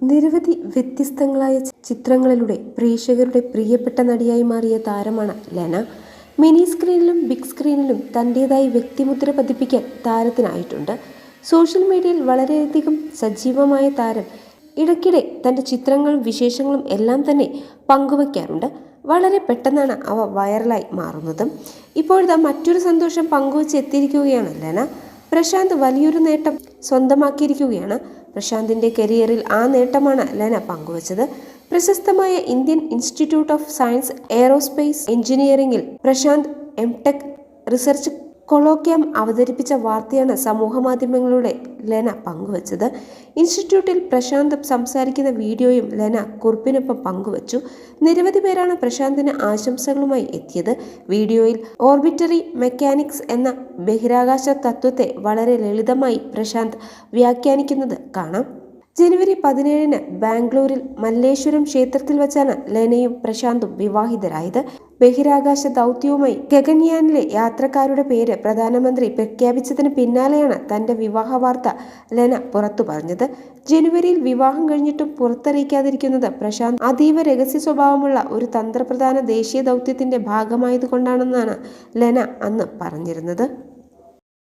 നിരവധി വ്യത്യസ്തങ്ങളായ ചിത്രങ്ങളിലൂടെ പ്രേക്ഷകരുടെ പ്രിയപ്പെട്ട നടിയായി മാറിയ താരമാണ് ലെന. മിനി സ്ക്രീനിലും ബിഗ് സ്ക്രീനിലും തൻ്റേതായി വ്യക്തിമുദ്ര പതിപ്പിക്കാൻ താരത്തിനായിട്ടുണ്ട്. സോഷ്യൽ മീഡിയയിൽ വളരെയധികം സജീവമായ താരം ഇടയ്ക്കിടെ തൻ്റെ ചിത്രങ്ങളും വിശേഷങ്ങളും എല്ലാം തന്നെ പങ്കുവയ്ക്കാറുണ്ട്. വളരെ പെട്ടെന്നാണ് അവ വൈറലായി മാറുന്നതും. ഇപ്പോഴത്തെ മറ്റൊരു സന്തോഷം പങ്കുവച്ച് എത്തിയിരിക്കുകയാണ് ലെന. പ്രശാന്ത് വലിയൊരു നേട്ടം സ്വന്തമാക്കിയിരിക്കുകയാണ്. പ്രശാന്തിൻ്റെ കരിയറിൽ ആ നേട്ടമാണ് ലെന പങ്കുവച്ചത്. പ്രശസ്തമായ Indian institute of science aerospace എഞ്ചിനീയറിംഗിൽ പ്രശാന്ത് എംടെക് റിസർച്ച് കൊളോക്യം അവതരിപ്പിച്ച വാർത്തയാണ് സമൂഹമാധ്യമങ്ങളിലൂടെ ലെന പങ്കുവച്ചത്. ഇൻസ്റ്റിറ്റ്യൂട്ടിൽ പ്രശാന്ത് സംസാരിക്കുന്ന വീഡിയോയും ലെന കുറിപ്പിനൊപ്പം പങ്കുവച്ചു. നിരവധി പേരാണ് പ്രശാന്തിന് ആശംസകളുമായി എത്തിയത്. വീഡിയോയിൽ ഓർബിറ്ററി മെക്കാനിക്സ് എന്ന ബഹിരാകാശ തത്വത്തെ വളരെ ലളിതമായി പ്രശാന്ത് വ്യാഖ്യാനിക്കുന്നത് കാണാം. ജനുവരി 17 ബാംഗ്ലൂരിൽ മല്ലേശ്വരം ക്ഷേത്രത്തിൽ വച്ചാണ് ലെനയും പ്രശാന്തും വിവാഹിതരായത്. ബഹിരാകാശ ദൗത്യവുമായി ഗഗൻയാനിലെ യാത്രക്കാരുടെ പേര് പ്രധാനമന്ത്രി പ്രഖ്യാപിച്ചതിന് പിന്നാലെയാണ് തന്റെ വിവാഹ വാർത്ത ലെന പുറത്തു പറഞ്ഞത്. ജനുവരിയിൽ വിവാഹം കഴിഞ്ഞിട്ടും പുറത്തറിയിക്കാതിരിക്കുന്നത് പ്രശാന്ത് അതീവ രഹസ്യ സ്വഭാവമുള്ള ഒരു തന്ത്രപ്രധാന ദേശീയ ദൗത്യത്തിന്റെ ഭാഗമായതുകൊണ്ടാണെന്നാണ് ലെന അന്ന് പറഞ്ഞിരുന്നത്.